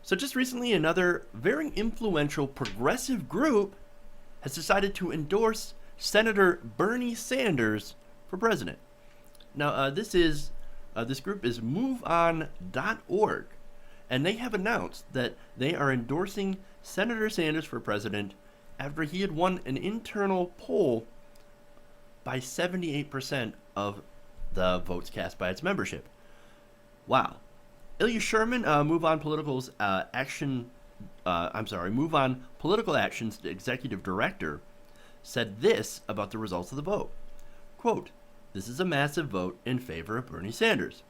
So just recently, another very influential progressive group has decided to endorse Senator Bernie Sanders for president. Now, this group is MoveOn.org, and they have announced that they are endorsing Senator Sanders for president after he had won an internal poll by 78% of the votes cast by its membership. Wow. Ilya Sheyman, MoveOn Political Action's executive director, said this about the results of the vote. Quote, "This is a massive vote in favor of Bernie Sanders,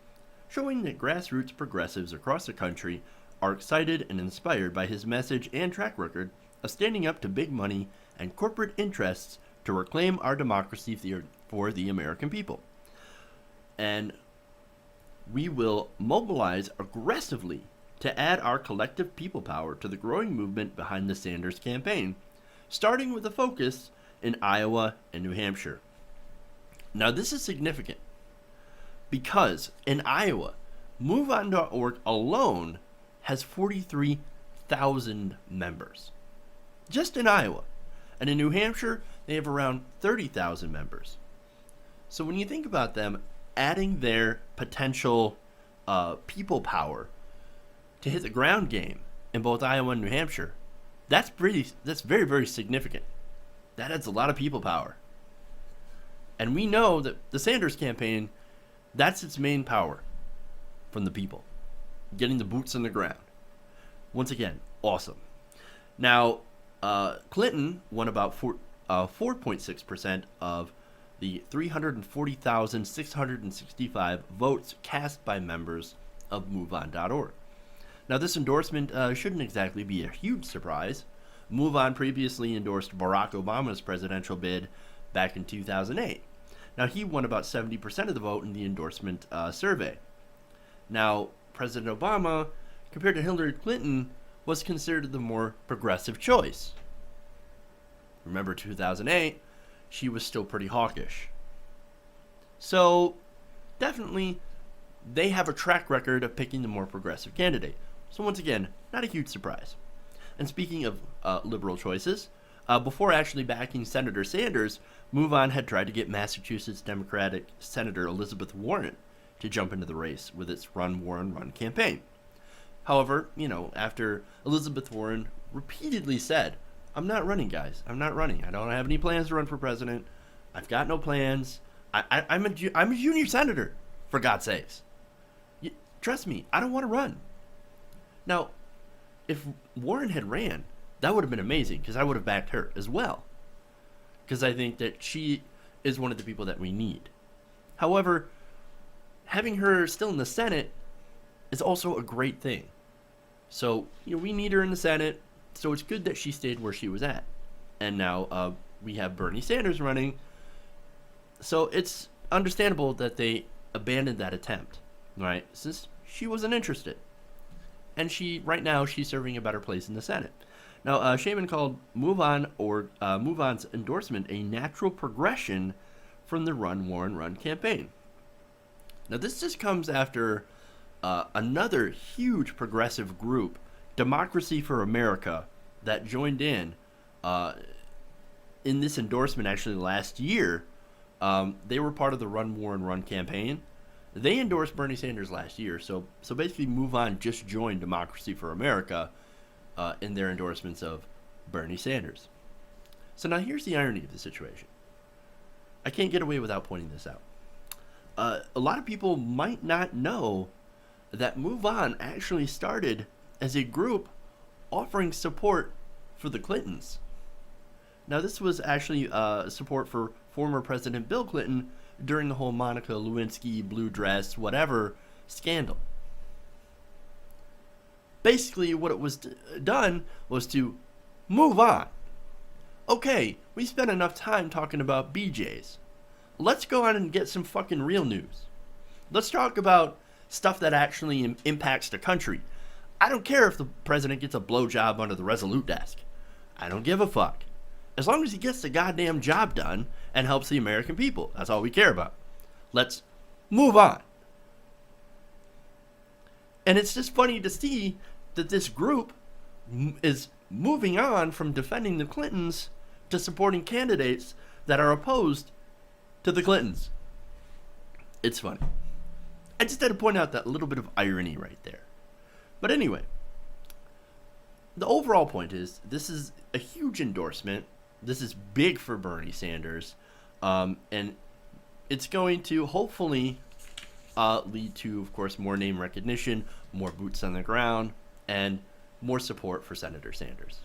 showing that grassroots progressives across the country are excited and inspired by his message and track record of standing up to big money and corporate interests to reclaim our democracy for the American people. And we will mobilize aggressively to add our collective people power to the growing movement behind the Sanders campaign, starting with a focus in Iowa and New Hampshire." Now, this is significant because in Iowa, MoveOn.org alone has 43,000 members. Just in Iowa. And in New Hampshire, they have around 30,000 members. So when you think about them adding their potential people power to hit the ground game in both Iowa and New Hampshire, that's very, very significant. That adds a lot of people power. And we know that the Sanders campaign, that's its main power from the people, getting the boots on the ground. Once again, awesome. Now, Clinton won about 4.6% of the 340,665 votes cast by members of MoveOn.org. Now, this endorsement shouldn't exactly be a huge surprise. MoveOn previously endorsed Barack Obama's presidential bid back in 2008. Now, he won about 70% of the vote in the endorsement survey. Now, President Obama, compared to Hillary Clinton, was considered the more progressive choice. Remember 2008, she was still pretty hawkish. So, definitely, they have a track record of picking the more progressive candidate. So once again, not a huge surprise. And speaking of liberal choices, before actually backing Senator Sanders, MoveOn had tried to get Massachusetts Democratic Senator Elizabeth Warren to jump into the race with its Run, Warren, Run campaign. However, after Elizabeth Warren repeatedly said, "I'm not running, guys. I'm not running. I don't have any plans to run for president. I've got no plans. I'm a junior senator, for God's sakes. Trust me, I don't want to run." Now, if Warren had ran, that would have been amazing because I would have backed her as well. Because I think that she is one of the people that we need. However, having her still in the Senate is also a great thing. So, we need her in the Senate, so it's good that she stayed where she was at. And now we have Bernie Sanders running, so it's understandable that they abandoned that attempt, right? Since she wasn't interested. And right now, she's serving a better place in the Senate. Now, Sheyman called MoveOn's endorsement a natural progression from the Run, Warren, Run campaign. Now, this just comes after another huge progressive group, Democracy for America, that joined in this endorsement actually last year. They were part of the Run, Warren, Run campaign. They endorsed Bernie Sanders last year, so basically MoveOn just joined Democracy for America in their endorsements of Bernie Sanders. So now here's the irony of the situation. I can't get away without pointing this out. A lot of people might not know that MoveOn actually started as a group offering support for the Clintons. Now, this was actually support for former President Bill Clinton during the whole Monica Lewinsky blue dress whatever scandal. Basically, what it was done was to move on. Okay, we spent enough time talking about BJs. Let's go on and get some fucking real news. Let's talk about stuff that actually impacts the country. I don't care if the president gets a blowjob under the Resolute desk. I don't give a fuck. As long as he gets the goddamn job done and helps the American people. That's all we care about. Let's move on. And it's just funny to see that this group is moving on from defending the Clintons to supporting candidates that are opposed to the Clintons. It's funny. I just had to point out that little bit of irony right there. But anyway, the overall point is this is a huge endorsement. This is big for Bernie Sanders. And it's going to hopefully lead to, of course, more name recognition, more boots on the ground, and more support for Senator Sanders.